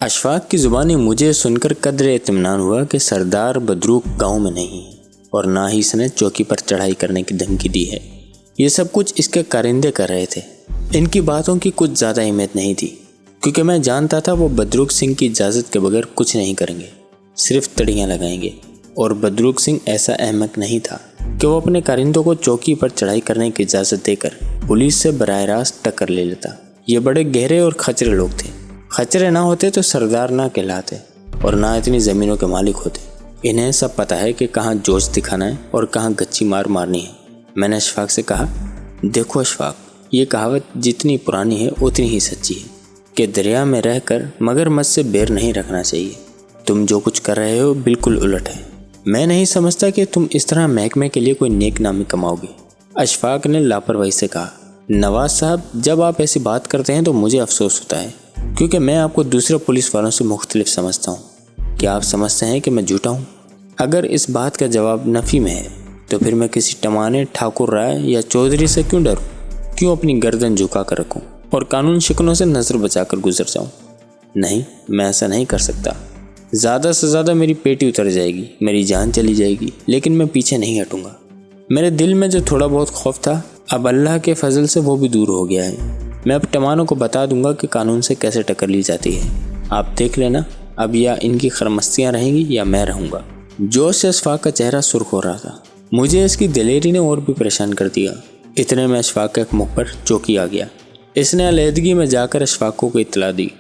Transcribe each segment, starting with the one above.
अशफाक की ज़ुबानी मुझे सुनकर कदरे इत्मीनान हुआ कि सरदार बदरूक गांव में नहीं है और ना ही इसने चौकी पर चढ़ाई करने की धमकी दी है। ये सब कुछ इसके कारिंदे कर रहे थे। इनकी बातों की कुछ ज़्यादा अहमियत नहीं थी, क्योंकि मैं जानता था वो बदरूक सिंह की इजाज़त के बगैर कुछ नहीं करेंगे, सिर्फ तड़ियाँ लगाएंगे। और बदरूक सिंह ऐसा अहमक नहीं था कि वो अपने कारिंदों को चौकी पर चढ़ाई करने की इजाज़त देकर पुलिस से बराह रास्त टक्कर ले लेता। ये बड़े गहरे और खचरे लोग थे। खचरे ना होते तो सरदार ना कहलाते और ना इतनी ज़मीनों के मालिक होते। इन्हें सब पता है कि कहाँ जोश दिखाना है और कहाँ गच्ची मार मारनी है। मैंने अशफाक से कहा, देखो अशफाक, ये कहावत जितनी पुरानी है उतनी ही सच्ची है कि दरिया में रहकर मगरमच्छ से बैर नहीं रखना चाहिए। तुम जो कुछ कर रहे हो बिल्कुल उलट है। मैं नहीं समझता कि तुम इस तरह महकमे के लिए कोई नेक नामी कमाओगे। अशफाक ने लापरवाही से कहा, नवाज साहब, जब आप ऐसी बात करते हैं तो मुझे अफसोस होता है, क्योंकि मैं आपको दूसरे पुलिस वालों से मुख्तलिफ समझता हूँ। क्या आप समझते हैं कि मैं झूठा हूँ? अगर इस बात का जवाब नफ़ी में है तो फिर मैं किसी टमाने, ठाकुर राय या चौधरी से क्यों डरूँ? क्यों अपनी गर्दन झुका कर रखूँ और कानून शिकनों से नज़र बचा कर गुजर जाऊँ? नहीं, मैं ऐसा नहीं कर सकता। ज़्यादा से ज़्यादा मेरी पेटी उतर जाएगी, मेरी जान चली जाएगी, लेकिन मैं पीछे नहीं हटूँगा। मेरे दिल में जो थोड़ा बहुत खौफ था, अब अल्लाह के फजल से वो भी दूर हो गया है। मैं अब टमानों को बता दूंगा कि कानून से कैसे टक्कर ली जाती है। आप देख लेना, अब या इनकी खरमस्तियाँ रहेंगी या मैं रहूँगा। जोश से अशफाक का चेहरा सुर्ख हो रहा था। मुझे इसकी दिलेरी ने और भी परेशान कर दिया। इतने में अशफाक के मुख पर चौकी आ गया। इसने अलहदगी में जाकर अशफाक को इत्तला दी।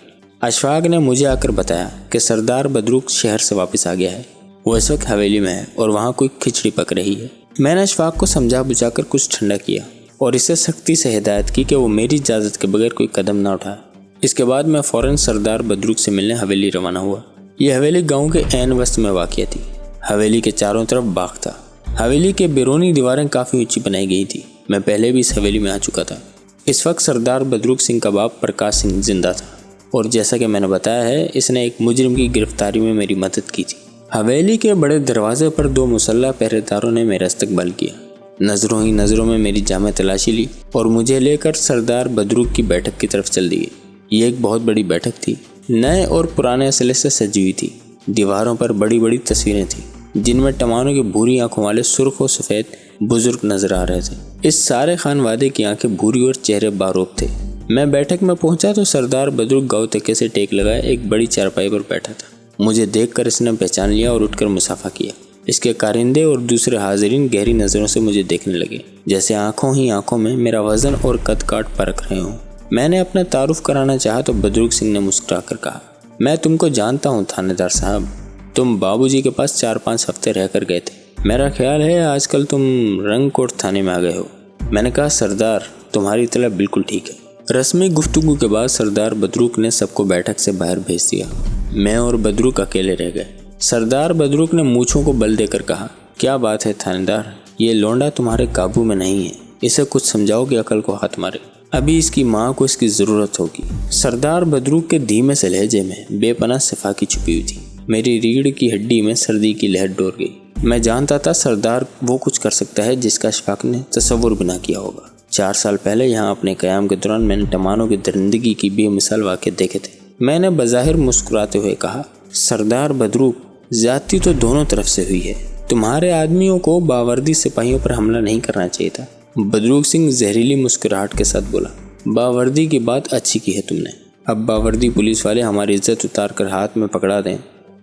अशफाक ने मुझे आकर बताया कि सरदार बदरूक शहर से वापस आ गया है। वो इस वक्त हवेली में है और वहाँ कोई खिचड़ी पक रही है। मैंने अशफाक को समझा बुझाकर कुछ ठंडा किया और इसे सख्ती से हिदायत की कि वो मेरी इजाज़त के बगैर कोई कदम ना उठाए। इसके बाद मैं फ़ौरन सरदार बदरूक से मिलने हवेली रवाना हुआ। ये हवेली गांव के ऐन वस्त में वाक़िया थी। हवेली के चारों तरफ बाग था। हवेली के बैरूनी दीवारें काफ़ी ऊंची बनाई गई थी। मैं पहले भी इस हवेली में आ चुका था। इस वक्त सरदार बदरूक सिंह का बाप प्रकाश सिंह जिंदा था और जैसा कि मैंने बताया है, इसने एक मुजरिम की गिरफ्तारी में मेरी मदद की थी। हवेली के बड़े दरवाजे पर 2 मुसल्लह पहरेदारों ने मेरा इस्तकबाल किया। नज़रों ही नज़रों में मेरी जामे तलाशी ली और मुझे लेकर सरदार बदरूक की बैठक की तरफ चल दिए। ये एक बहुत बड़ी बैठक थी। नए और पुराने असले से सजी हुई थी। दीवारों पर बड़ी बड़ी तस्वीरें थीं, जिनमें टमानों की भूरी आंखों वाले सुर्ख और सफ़ेद बुजुर्ग नजर आ रहे थे। इस सारे खानवादे की आंखें भूरी और चेहरे बारूब थे। मैं बैठक में पहुंचा तो सरदार बदरूक गाँव तके से टेक लगाए एक बड़ी चारपाई पर बैठा था। मुझे देखकर इसने पहचान लिया और उठकर मुसाफा किया। इसके कारिंदे और दूसरे हाजिरीन गहरी नज़रों से मुझे देखने लगे, जैसे आंखों ही आंखों में मेरा वजन और कद काट परख रहे हों। मैंने अपना तारुफ कराना चाहा तो बदरूक सिंह ने मुस्कुरा कर कहा, मैं तुमको जानता हूँ थानेदार साहब। तुम बाबूजी के पास 4-5 हफ्ते रह कर गए थे। मेरा ख्याल है आजकल तुम रंगकोट थाने में आ गए हो। मैंने कहा, सरदार, तुम्हारी इत्तला बिल्कुल ठीक है। रस्मी गुफ्तगू के बाद सरदार बदरूक ने सबको बैठक से बाहर भेज दिया। मैं और बदरूक अकेले रह गए। सरदार बदरूक ने मूंछों को बल देकर कहा, क्या बात है थानेदार, ये लोंडा तुम्हारे काबू में नहीं है। इसे कुछ समझाओ कि अकल को हाथ मारे। अभी इसकी माँ को इसकी ज़रूरत होगी। सरदार बदरूक के धीमे से लहजे में बेपनाह सिफाकी छुपी हुई थी। मेरी रीढ़ की हड्डी में सर्दी की लहर डोर गई। मैं जानता था सरदार वो कुछ कर सकता है जिसका अशफाक ने तसव्वुर भी ना किया होगा। 4 साल पहले यहाँ अपने क़याम के दौरान मैंने टमानों की दरिंदगी की बेमिसाल वाक़े देखे थे। मैंने बज़ाहिर मुस्कुराते हुए कहा, सरदार बदरूक, ज़्यादती तो दोनों तरफ से हुई है। तुम्हारे आदमियों को बावर्दी सिपाहियों पर हमला नहीं करना चाहिए था। बदरूक सिंह जहरीली मुस्कुराहट के साथ बोला, बावर्दी की बात अच्छी की है तुमने। अब बावर्दी पुलिस वाले हमारी इज्जत उतार कर हाथ में पकड़ा दें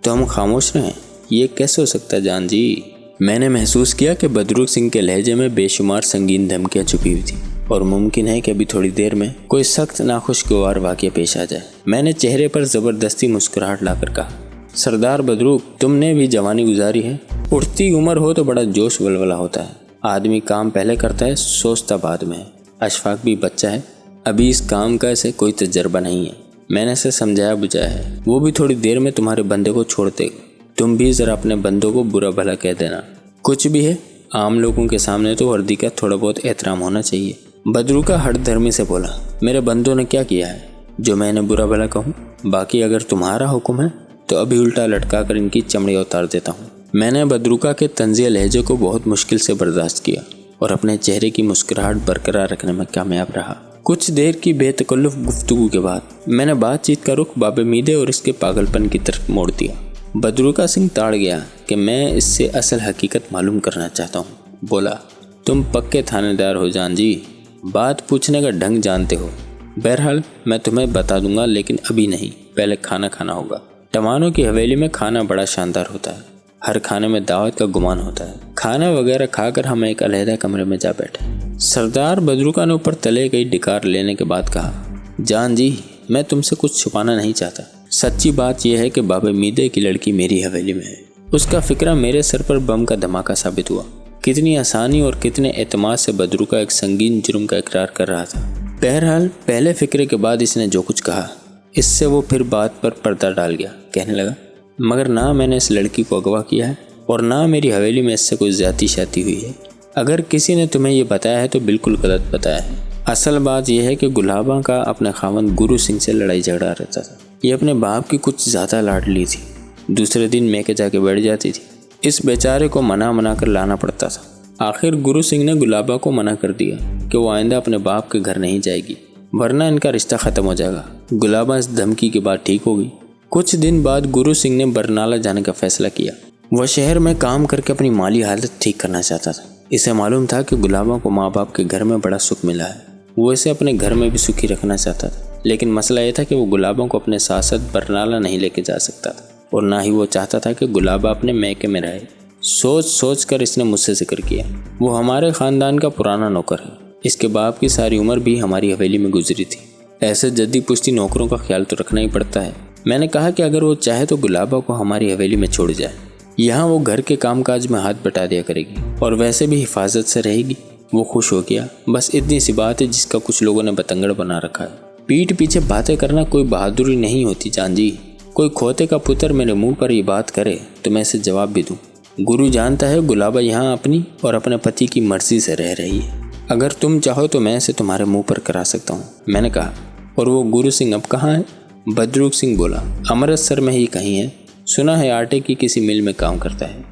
तो हम खामोश रहें? ये कैसे हो सकता है जान जी? मैंने महसूस किया कि बदरूक सिंह के लहजे में बेशुमार संगीन धमकियाँ छुपी हुई थी और मुमकिन है कि अभी थोड़ी देर में कोई सख्त नाखुशगवार वाक़या पेश आ जाए। मैंने चेहरे पर ज़बरदस्ती मुस्कुराहट लाकर कहा, सरदार बदरूक, तुमने भी जवानी गुजारी है। उठती उम्र हो तो बड़ा जोश वलवला होता है। आदमी काम पहले करता है, सोचता बाद में है। अशफाक भी बच्चा है, अभी इस काम का ऐसे कोई तजर्बा नहीं है। मैंने इसे समझाया बुझाया है, वो भी थोड़ी देर में तुम्हारे बंदे को छोड़ देगा। तुम भी ज़रा अपने बंदों को बुरा भला कह देना। कुछ भी है, आम लोगों के सामने तो वर्दी का थोड़ा बहुत एहतराम होना चाहिए। बदरूका हठधर्मी से बोला, मेरे बंदों ने क्या किया है जो मैंने बुरा भला कहूँ? बाकी अगर तुम्हारा हुक्म है तो अभी उल्टा लटका कर इनकी चमड़ी उतार देता हूँ। मैंने बदरूका के तंज़िया लहजे को बहुत मुश्किल से बर्दाश्त किया और अपने चेहरे की मुस्कुराहट बरकरार रखने में कामयाब रहा। कुछ देर की बेतकल्लुफ़ गुफ्तगू के बाद मैंने बातचीत का रुख बाबे मीदे और इसके पागलपन की तरफ मोड़ दिया। बदरुका सिंह ताड़ गया कि मैं इससे असल हकीकत मालूम करना चाहता हूँ। बोला, तुम पक्के थानेदार हो जान जी, बात पूछने का ढंग जानते हो। बहरहाल मैं तुम्हें बता दूंगा, लेकिन अभी नहीं, पहले खाना खाना होगा। टमानों की हवेली में खाना बड़ा शानदार होता है। हर खाने में दावत का गुमान होता है। खाना वगैरह खाकर हम एक अलहदा कमरे में जा बैठे। सरदार बदरुका ने ऊपर तले गई डिकार लेने के बाद कहा, जान जी, मैं तुमसे कुछ छुपाना नहीं चाहता। सच्ची बात यह है कि बाबे मीदे की लड़की मेरी हवेली में है। उसका फिक्रा मेरे सर पर बम का धमाका साबित हुआ। कितनी आसानी और कितने एतमाद से बदरुका एक संगीन जुर्म का इकरार कर रहा था। बहरहाल पहले फिक्रे के बाद इसने जो कुछ कहा, इससे वो फिर बात पर पर्दा डाल गया। कहने लगा, मगर ना मैंने इस लड़की को अगवा किया है और ना मेरी हवेली में इससे कोई ज्यादती शाती हुई है। अगर किसी ने तुम्हें ये बताया है तो बिल्कुल गलत बताया है। असल बात यह है कि गुलाबा का अपने खावंद गुरु सिंह से लड़ाई झगड़ा रहता था। ये अपने बाप की कुछ ज़्यादा लाडली थी। दूसरे दिन मैके जाके बैठ जाती थी। इस बेचारे को मना कर लाना पड़ता था। आखिर गुरु सिंह ने गुलाबा को मना कर दिया कि वो आइंदा अपने बाप के घर नहीं जाएगी, वरना इनका रिश्ता ख़त्म हो जाएगा। गुलाबा इस धमकी के बाद ठीक हो गई। कुछ दिन बाद गुरु सिंह ने बरनाला जाने का फैसला किया। वह शहर में काम करके अपनी माली हालत ठीक करना चाहता था। इसे मालूम था कि गुलाबा को माँ बाप के घर में बड़ा सुख मिला है। वो इसे अपने घर में भी सुखी रखना चाहता था, लेकिन मसला यह था कि वो गुलाबा को अपने साथ साथ बरनाला नहीं लेके जा सकता था, और ना ही वो चाहता था कि गुलाबा अपने मैके में रहे। सोच कर इसने मुझसे जिक्र किया, वो हमारे ख़ानदान का पुराना नौकर है। इसके बाप की सारी उम्र भी हमारी हवेली में गुजरी थी। ऐसे जद्दी पुश्ती नौकरों का ख्याल तो रखना ही पड़ता है। मैंने कहा कि अगर वो चाहे तो गुलाबा को हमारी हवेली में छोड़ जाए। यहाँ वो घर के कामकाज में हाथ बटा दिया करेगी और वैसे भी हिफाजत से रहेगी। वो खुश हो गया। बस इतनी सी बात है जिसका कुछ लोगों ने बतंगड़ बना रखा है। पीठ पीछे बातें करना कोई बहादुरी नहीं होती जान जी। कोई खोते का पुत्र मेरे मुंह पर ये बात करे तो मैं इसे जवाब भी दूं। गुरु जानता है गुलाबा यहाँ अपनी और अपने पति की मर्जी से रह रही है। अगर तुम चाहो तो मैं इसे तुम्हारे मुंह पर करा सकता हूँ, मैंने कहा। और वो गुरु सिंह अब कहाँ है? बदरुक सिंह बोला, अमृतसर में ही कहीं है। सुना है आटे की किसी मिल में काम करता है।